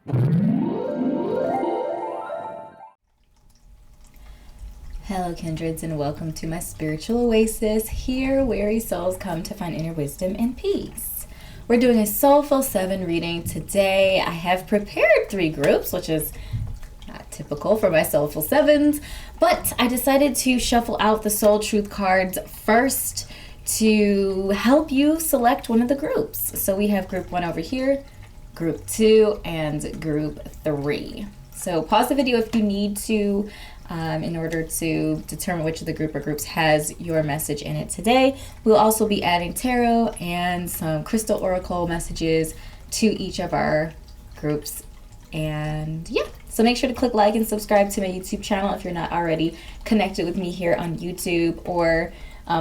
Hello kindreds, and welcome to my spiritual oasis, here weary souls come to find inner wisdom and peace. We're doing a Soulful 7 reading today. I have prepared 3 groups, which is not typical for my Soulful 7s, but I decided to shuffle out the Soul Truth cards first to help you select one of the groups. So we have group 1 over here, group 2, and group 3. So pause the video if you need to in order to determine which of the group or groups has your message in it today. We'll also be adding tarot and some crystal oracle messages to each of our groups. And yeah, so make sure to click like and subscribe to my YouTube channel if you're not already connected with me here on YouTube, or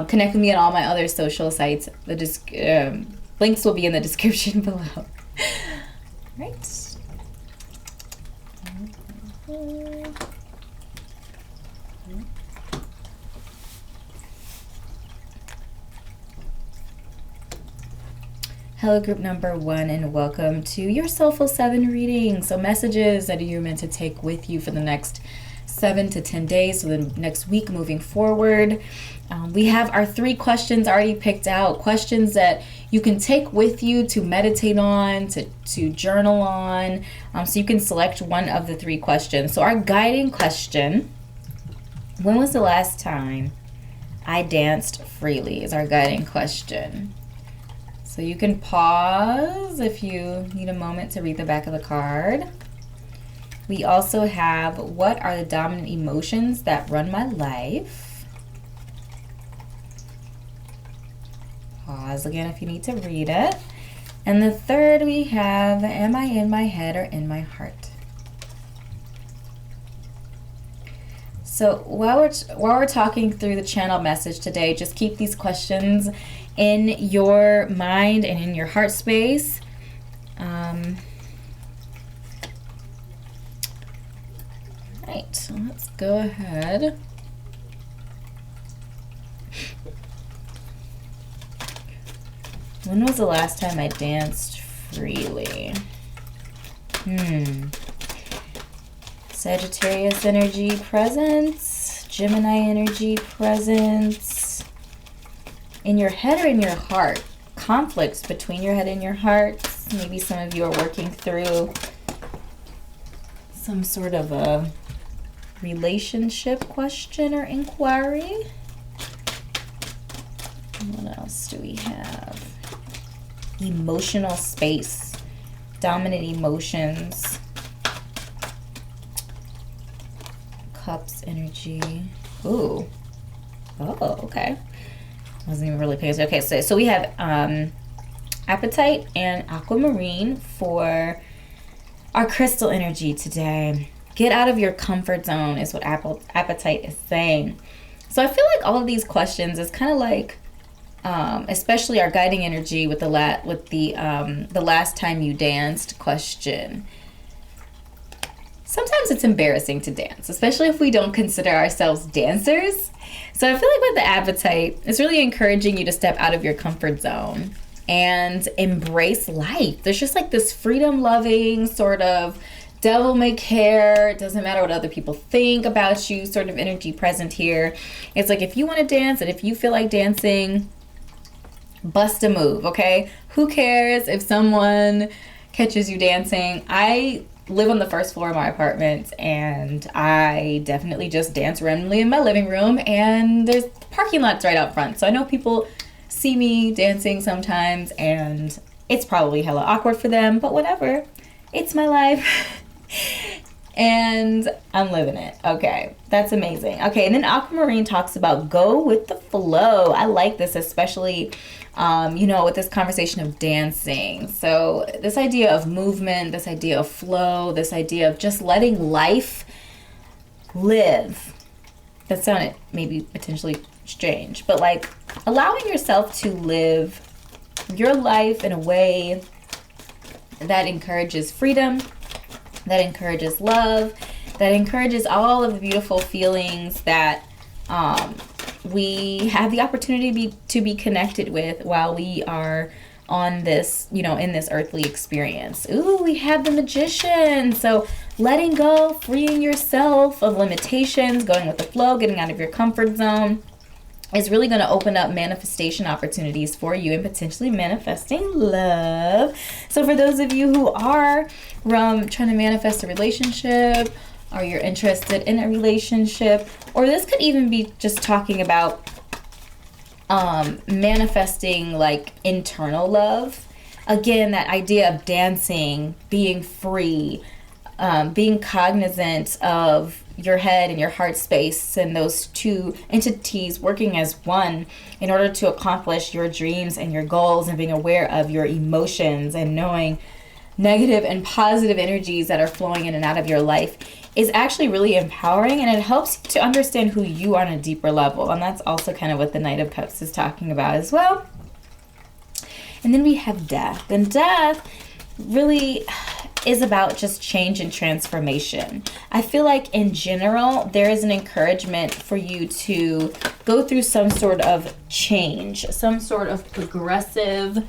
connect with me on all my other social sites. The links will be in the description below. Right. Hello group number 1, and welcome to your Soulful 7 reading. So messages that you're meant to take with you for the next 7 to 10 days, so the next week moving forward. We have our 3 questions already picked out, questions that you can take with you to meditate on, to journal on, so you can select one of the 3 questions. So our guiding question, when was the last time I danced freely, is our guiding question. So you can pause if you need a moment to read the back of the card. We also have, what are the dominant emotions that run my life? Pause again if you need to read it. And the third we have, am I in my head or in my heart? So while we're talking through the channel message today, just keep these questions in your mind and in your heart space. Right, so let's go ahead. When was the last time I danced freely? Sagittarius energy presence, Gemini energy presence. In your head or in your heart? Conflicts between your head and your heart. Maybe some of you are working through some sort of a relationship question or inquiry. What else do we have? Emotional space, dominant emotions, Cups energy. Ooh. Oh, okay. Wasn't even really paying attention. Okay, so we have Appetite and Aquamarine for our crystal energy today. Get out of your comfort zone is what Appetite is saying. So I feel like all of these questions is kind of like, especially our guiding energy with the last time you danced question. Sometimes it's embarrassing to dance, especially if we don't consider ourselves dancers. So I feel like with the Appetite, it's really encouraging you to step out of your comfort zone and embrace life. There's just like this freedom-loving sort of devil may care, it doesn't matter what other people think about you sort of energy present here. It's like if you want to dance and if you feel like dancing, bust a move, okay? Who cares if someone catches you dancing? I live on the first floor of my apartment, and I definitely just dance randomly in my living room, and there's parking lots right out front. So I know people see me dancing sometimes, and it's probably hella awkward for them, but whatever. It's my life. And I'm living it. Okay, that's amazing. Okay, and then Aquamarine talks about go with the flow. I like this, especially with this conversation of dancing. So this idea of movement, this idea of flow, this idea of just letting life live. That sounded maybe potentially strange, but like allowing yourself to live your life in a way that encourages freedom, that encourages love, that encourages all of the beautiful feelings that we have the opportunity to be connected with while we are on this, you know, in this earthly experience. Ooh, we have the Magician. So letting go, freeing yourself of limitations, going with the flow, getting out of your comfort zone is really going to open up manifestation opportunities for you and potentially manifesting love. So for those of you who are trying to manifest a relationship, or you're interested in a relationship, or this could even be just talking about manifesting like internal love. Again, that idea of dancing, being free, being cognizant of your head and your heart space, and those two entities working as one in order to accomplish your dreams and your goals, and being aware of your emotions and knowing negative and positive energies that are flowing in and out of your life is actually really empowering, and it helps you to understand who you are on a deeper level. And that's also kind of what the Knight of Cups is talking about as well. And then we have death. And death really is about just change and transformation. I feel like in general, there is an encouragement for you to go through some sort of change, some sort of progressive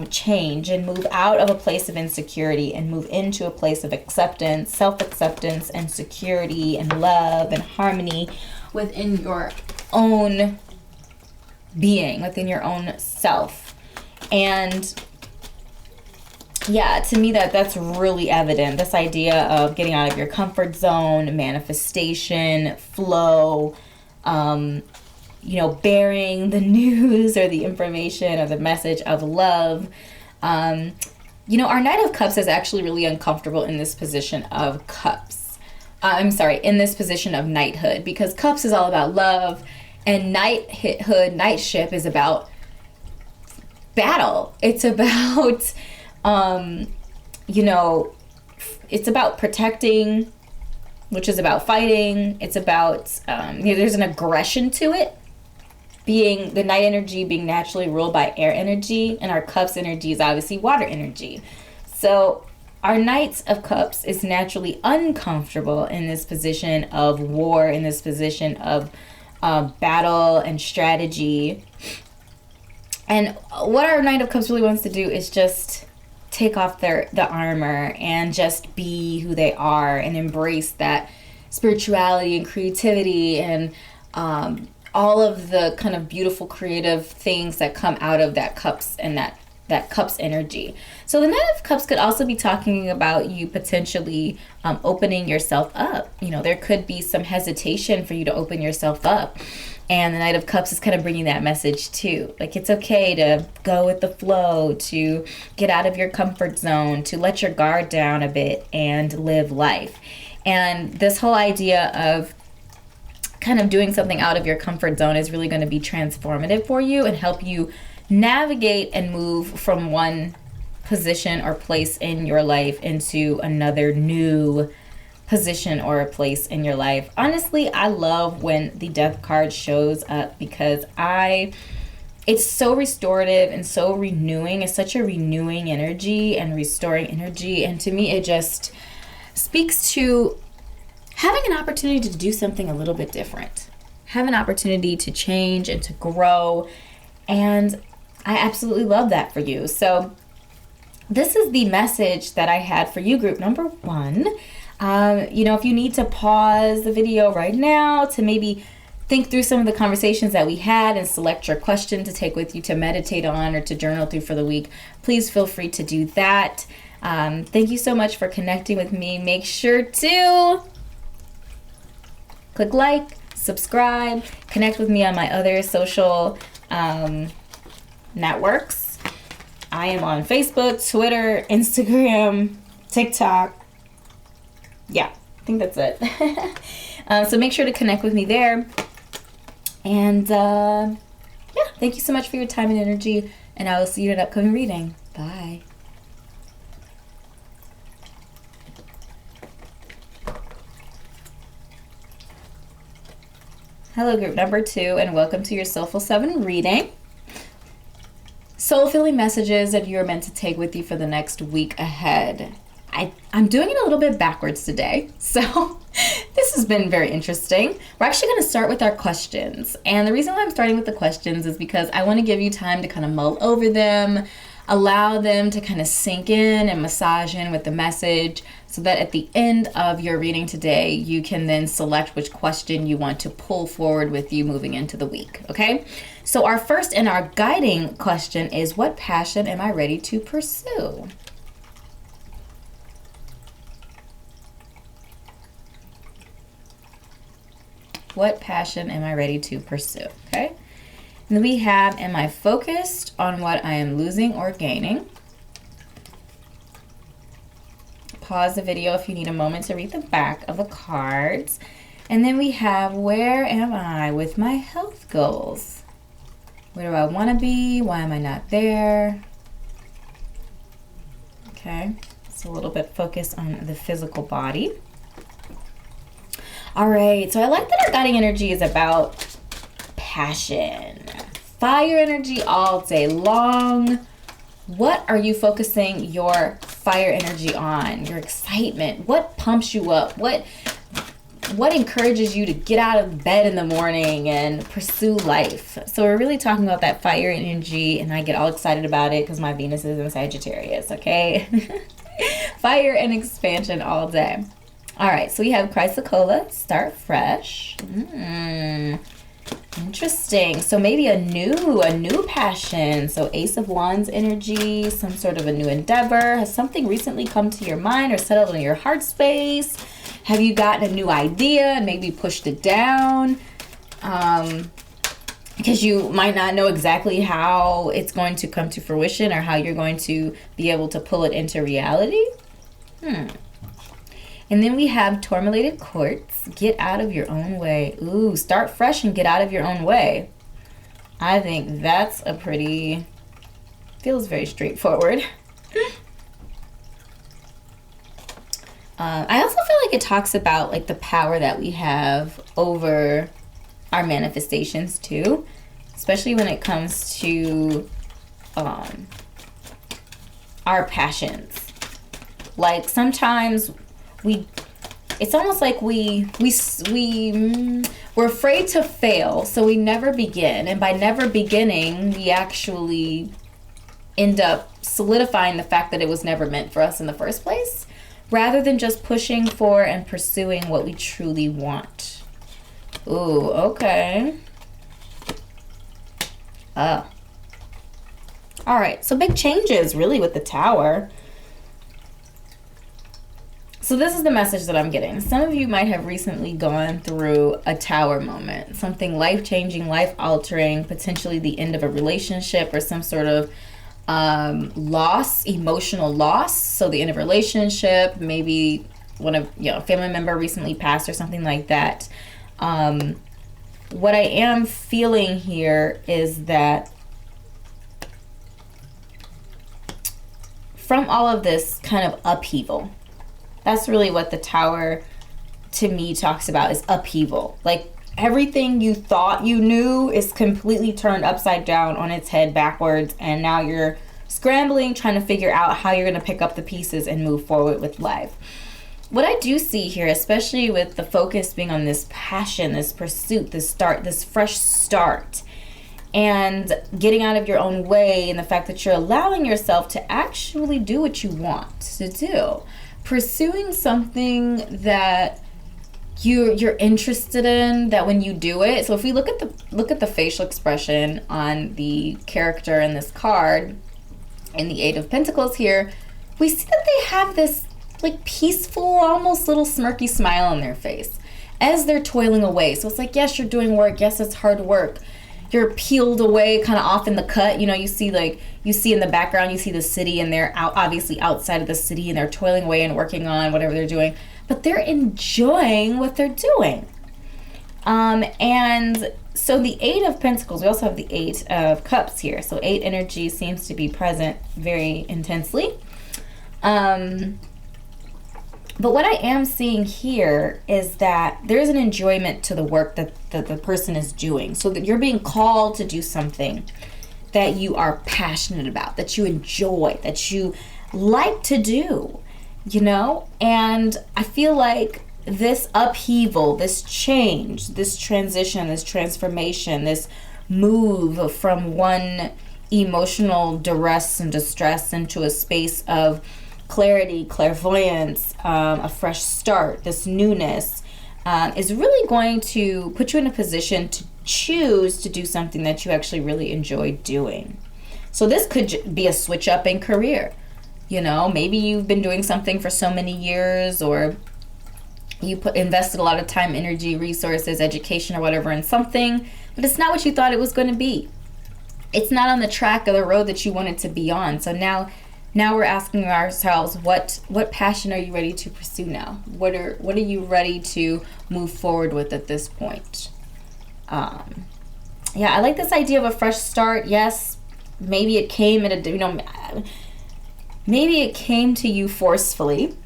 change, and move out of a place of insecurity and move into a place of acceptance, self-acceptance, and security, and love, and harmony within your own being, within your own self. And yeah, to me that's really evident. This idea of getting out of your comfort zone, manifestation, flow, you know, bearing the news or the information or the message of love. You know, our Knight of Cups is actually really uncomfortable in this position of cups. In this position of knighthood, because cups is all about love, and knighthood, knightship is about battle. It's about, you know, it's about protecting, which is about fighting. It's about, you know, there's an aggression to it. Being the night energy being naturally ruled by air energy, and our cups energy is obviously water energy. So our Knights of Cups is naturally uncomfortable in this position of war, in this position of battle and strategy. And what our Knight of Cups really wants to do is just take off the armor and just be who they are, and embrace that spirituality and creativity and all of the kind of beautiful creative things that come out of that cups and that cups energy. So the Knight of Cups could also be talking about you potentially opening yourself up. You know, there could be some hesitation for you to open yourself up. And the Knight of Cups is kind of bringing that message too. Like, it's okay to go with the flow, to get out of your comfort zone, to let your guard down a bit and live life. And this whole idea of kind of doing something out of your comfort zone is really going to be transformative for you and help you navigate and move from one position or place in your life into another new position or a place in your life. Honestly, I love when the death card shows up, because it's so restorative and so renewing. It's such a renewing energy and restoring energy. And to me, it just speaks to having an opportunity to do something a little bit different, have an opportunity to change and to grow. And I absolutely love that for you. So this is the message that I had for you, group number 1. You know, if you need to pause the video right now to maybe think through some of the conversations that we had and select your question to take with you to meditate on or to journal through for the week, please feel free to do that. Thank you so much for connecting with me. Make sure to click like, subscribe, connect with me on my other social networks. I am on Facebook, Twitter, Instagram, TikTok. Yeah, I think that's it. So make sure to connect with me there. And yeah, thank you so much for your time and energy, and I will see you in an upcoming reading. Bye. Hello, group number 2, and welcome to your Soulful 7 reading. Soul-filling messages that you're meant to take with you for the next week ahead. I'm doing it a little bit backwards today. So this has been very interesting. We're actually going to start with our questions. And the reason why I'm starting with the questions is because I want to give you time to kind of mull over them, allow them to kind of sink in and massage in with the message, so that at the end of your reading today, you can then select which question you want to pull forward with you moving into the week, okay? So our first and our guiding question is, what passion am I ready to pursue? What passion am I ready to pursue? Okay. And then we have, am I focused on what I am losing or gaining? Pause the video if you need a moment to read the back of the cards. And then we have, where am I with my health goals? Where do I want to be? Why am I not there? Okay. It's a little bit focused on the physical body. All right, so I like that our guiding energy is about passion. Fire energy all day long. What are you focusing your fire energy on? Your excitement. What pumps you up? What encourages you to get out of bed in the morning and pursue life? So we're really talking about that fire energy, and I get all excited about it because my Venus is in Sagittarius, okay? Fire and expansion all day. All right, so we have Chrysocolla, start fresh. Interesting. So maybe a new passion. So Ace of Wands energy, some sort of a new endeavor. Has something recently come to your mind or settled in your heart space? Have you gotten a new idea and maybe pushed it down? Because you might not know exactly how it's going to come to fruition or how you're going to be able to pull it into reality. And then we have Tourmalated Quartz. Get out of your own way. Ooh, start fresh and get out of your own way. I think that's a pretty, feels very straightforward. I also feel like it talks about like the power that we have over our manifestations too, especially when it comes to our passions. Like sometimes it's almost like we're afraid to fail, so we never begin. And by never beginning, we actually end up solidifying the fact that it was never meant for us in the first place, rather than just pushing for and pursuing what we truly want. Ooh, okay. All right, so big changes really with the Tower. So this is the message that I'm getting. Some of you might have recently gone through a Tower moment, something life-changing, life-altering, potentially the end of a relationship or some sort of loss, emotional loss. So the end of a relationship, maybe one of a family member recently passed or something like that. What I am feeling here is that from all of this kind of upheaval, that's really what the Tower to me talks about, is upheaval. Like everything you thought you knew is completely turned upside down on its head backwards, and now you're scrambling, trying to figure out how you're going to pick up the pieces and move forward with life. What I do see here, especially with the focus being on this passion, this pursuit, this start, this fresh start, and getting out of your own way, and the fact that you're allowing yourself to actually do what you want to do. Pursuing something that you're interested in, that when you do it, so if we look at the facial expression on the character in this card, in the Eight of Pentacles here, we see that they have this like peaceful, almost little smirky smile on their face as they're toiling away. So it's like, yes, you're doing work, yes, it's hard work, you're peeled away, kind of off in the cut. You see in the background, you see the city, and they're obviously outside of the city, and they're toiling away and working on whatever they're doing, but they're enjoying what they're doing. And so the Eight of Pentacles, we also have the Eight of Cups here. So 8 energy seems to be present very intensely. But what I am seeing here is that there's an enjoyment to the work that the person is doing. So that you're being called to do something that you are passionate about, that you enjoy, that you like to do. you know? And I feel like this upheaval, this change, this transition, this transformation, this move from one emotional duress and distress into a space of clarity, clairvoyance, a fresh start, this newness, is really going to put you in a position to choose to do something that you actually really enjoy doing. So this could be a switch up in career. You know, maybe you've been doing something for so many years, or you invested a lot of time, energy, resources, education, or whatever in something, but it's not what you thought it was going to be. It's not on the track of the road that you wanted to be on. So now we're asking ourselves, what passion are you ready to pursue now? What are you ready to move forward with at this point? Yeah, I like this idea of a fresh start. Yes, maybe it came at a, maybe it came to you forcefully,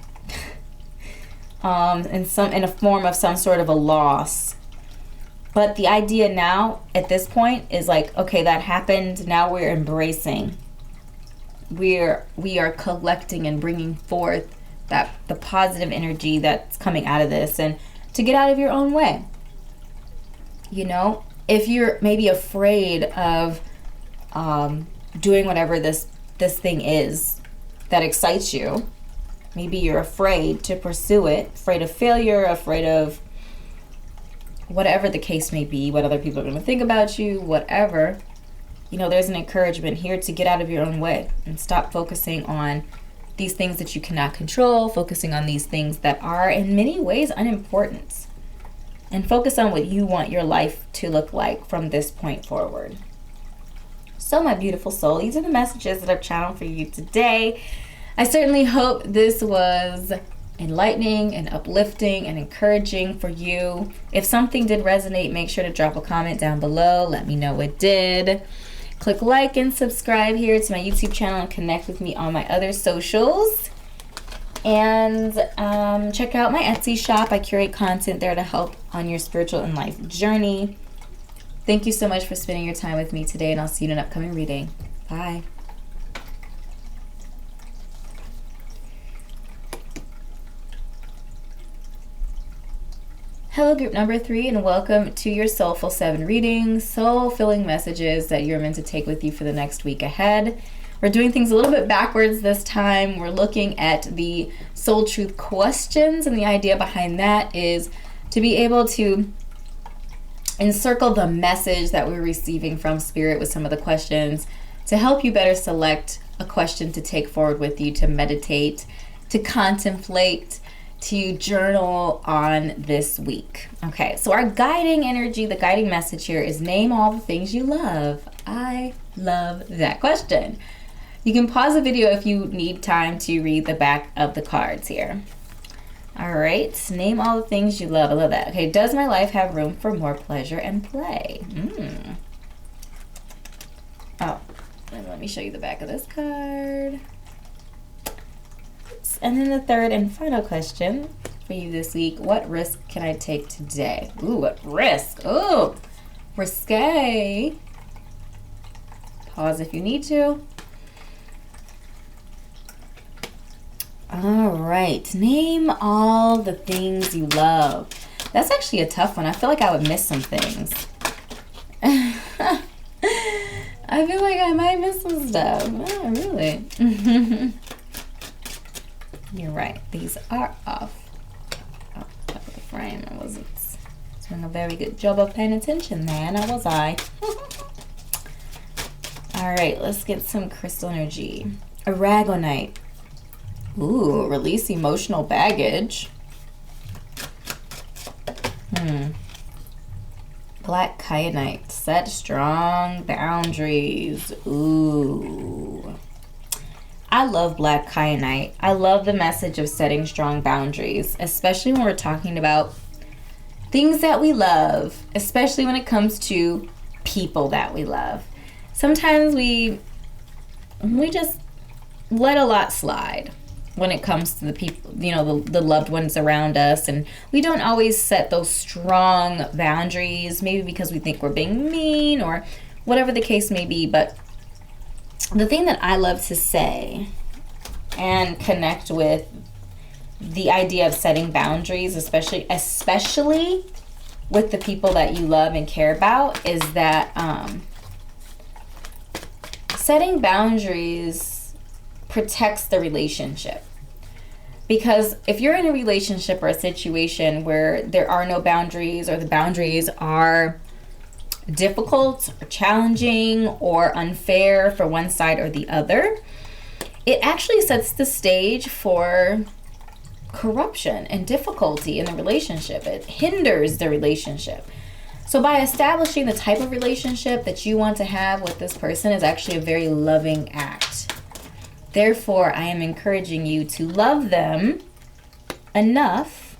in a form of some sort of a loss. But the idea now at this point is like, okay, that happened. Now we're embracing. We are collecting and bringing forth the positive energy that's coming out of this, and to get out of your own way. You know, if you're maybe afraid of doing whatever this thing is that excites you, maybe you're afraid to pursue it, afraid of failure, afraid of whatever the case may be, what other people are going to think about you, whatever. You know, there's an encouragement here to get out of your own way and stop focusing on these things that you cannot control, focusing on these things that are in many ways unimportant, and focus on what you want your life to look like from this point forward. So my beautiful soul, these are the messages that I've channeled for you today. I certainly hope this was enlightening and uplifting and encouraging for you. If something did resonate, make sure to drop a comment down below. Let me know it did. Click like and subscribe here to my YouTube channel and connect with me on my other socials. And check out my Etsy shop. I curate content there to help on your spiritual and life journey. Thank you so much for spending your time with me today, and I'll see you in an upcoming reading. Bye. Hello, group number 3, and welcome to your Soulful 7 reading, soul-filling messages that you're meant to take with you for the next week ahead. We're doing things a little bit backwards this time. We're looking at the soul truth questions, and the idea behind that is to be able to encircle the message that we're receiving from Spirit with some of the questions to help you better select a question to take forward with you, to meditate, to contemplate, to journal on this week. Okay, so our guiding energy, the guiding message here is name all the things you love. I love that question. You can pause the video if you need time to read the back of the cards here. All right, name all the things you love. I love that. Okay, does my life have room for more pleasure and play? Oh, and let me show you the back of this card. And then the third and final question for you this week, what risk can I take today? Ooh, what risk? Ooh, risque. Pause if you need to. All right, name all the things you love. That's actually a tough one. I feel like I would miss some things. I feel like I might miss some stuff. Oh, really? You're right. These are off the frame. I wasn't doing a very good job of paying attention there, now was I? All right, let's get some crystal energy. Aragonite. Ooh, release emotional baggage. Black kyanite. Set strong boundaries. Ooh. I love black kyanite. I love the message of setting strong boundaries, especially when we're talking about things that we love, especially when it comes to people that we love. Sometimes we just let a lot slide when it comes to the people, you know, the loved ones around us, and we don't always set those strong boundaries, maybe because we think we're being mean or whatever the case may be. But the thing that I love to say and connect with the idea of setting boundaries, especially with the people that you love and care about, is that setting boundaries protects the relationship. Because if you're in a relationship or a situation where there are no boundaries, or the boundaries are difficult or challenging or unfair for one side or the other, it actually sets the stage for corruption and difficulty in the relationship. It hinders the relationship. So by establishing the type of relationship that you want to have with this person is actually a very loving act. Therefore, I am encouraging you to love them enough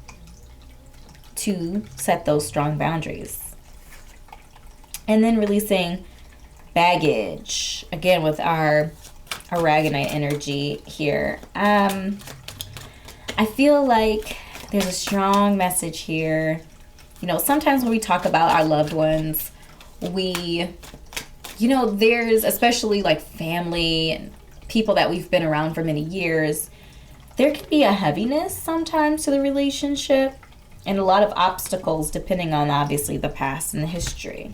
to set those strong boundaries. And then releasing baggage, again with our Aragonite energy here. I feel like there's a strong message here. You know, sometimes when we talk about our loved ones, there's especially like family and people that we've been around for many years, there can be a heaviness sometimes to the relationship and a lot of obstacles depending on obviously the past and the history.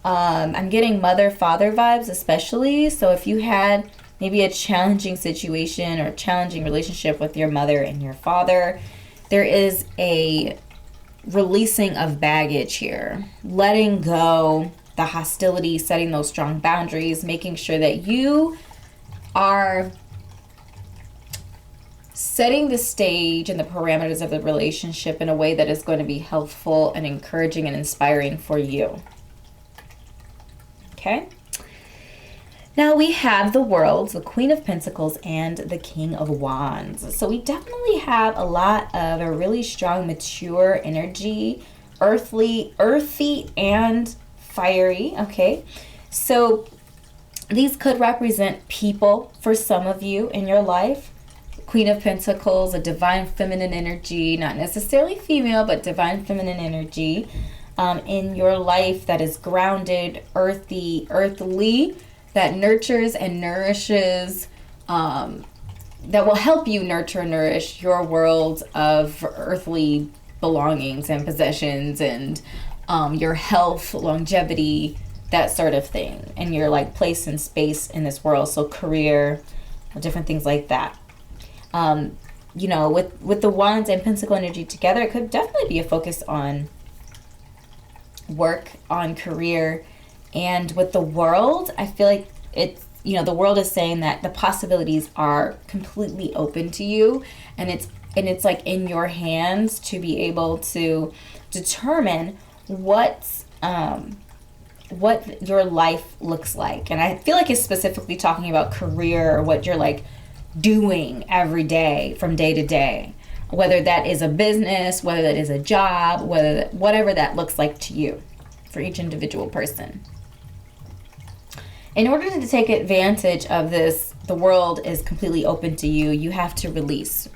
I'm getting mother-father vibes especially. So if you had maybe a challenging situation or a challenging relationship with your mother and your father, there is a releasing of baggage here. Letting go the hostility, setting those strong boundaries, making sure that you are setting the stage and the parameters of the relationship in a way that is going to be helpful and encouraging and inspiring for you. Okay? Now we have the World, the Queen of Pentacles, and the King of Wands. So we definitely have a lot of a really strong, mature energy, earthy, and fiery. Okay? So these could represent people for some of you in your life. Queen of Pentacles, a divine feminine energy, not necessarily female, but divine feminine energy in your life that is grounded, earthly, that nurtures and nourishes, that will help you nurture and nourish your world of earthly belongings and possessions and your health, longevity, that sort of thing, and your like place and space in this world. So career, different things like that. With the Wands and Pentacle energy together, it could definitely be a focus on work, on career. And with the World, I feel like it's, the World is saying that the possibilities are completely open to you, and it's like in your hands to be able to determine what your life looks like. And I feel like it's specifically talking about career, or what you're like doing every day from day to day, whether that is a business, whether that is a job, whatever that looks like to you for each individual person. In order to take advantage of this, the World is completely open to you. You have to release.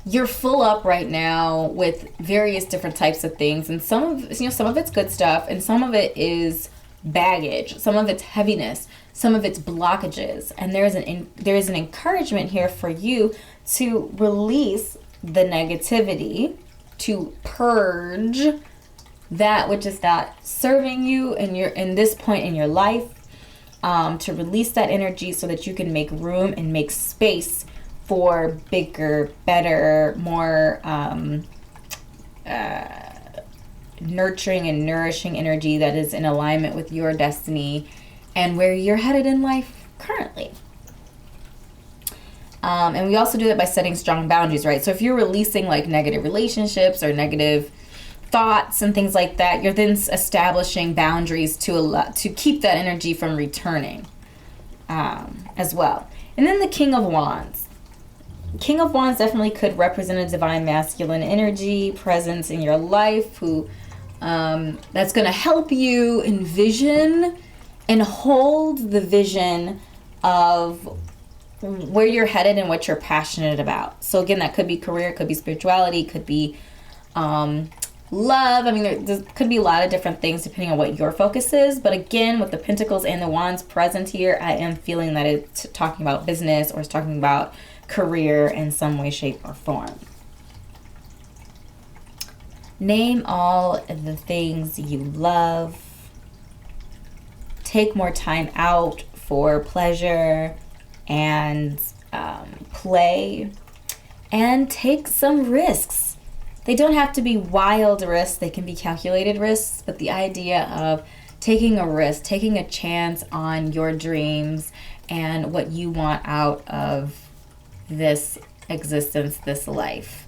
You're full up right now with various different types of things, and some of it's good stuff, and some of it is baggage, some of it's heaviness, some of it's blockages, and there is an encouragement here for you to release the negativity, to purge that which is not serving you in this point in your life, to release that energy so that you can make room and make space for bigger, better, more nurturing and nourishing energy that is in alignment with your destiny and where you're headed in life currently. And we also do that by setting strong boundaries, right? So if you're releasing like negative relationships or negative thoughts and things like that, you're then establishing boundaries to keep that energy from returning as well. And then the King of Wands. King of Wands definitely could represent a divine masculine energy presence in your life who that's going to help you envision and hold the vision of where you're headed and what you're passionate about. So again, that could be career, it could be spirituality, could be love. I mean, there could be a lot of different things depending on what your focus is. But again, with the Pentacles and the Wands present here, I am feeling that it's talking about business, or it's talking about career in some way, shape, or form. Name all the things you love. Take more time out for pleasure and play, and take some risks. They don't have to be wild risks, they can be calculated risks, but the idea of taking a risk, taking a chance on your dreams and what you want out of this existence, this life.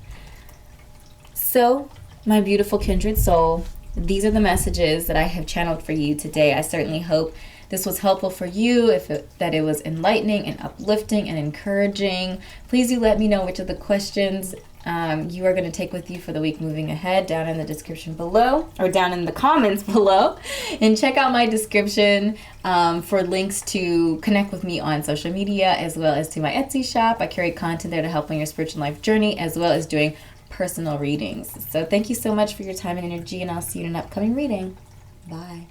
So, my beautiful kindred soul, these are the messages that I have channeled for you today. I certainly hope this was helpful for you, that it was enlightening and uplifting and encouraging. Please do let me know which of the questions you are going to take with you for the week moving ahead down in the description below, or down in the comments below. And check out my description for links to connect with me on social media, as well as to my Etsy shop. I carry content there to help on your spiritual life journey, as well as doing personal readings. So thank you so much for your time and energy, and I'll see you in an upcoming reading. Bye.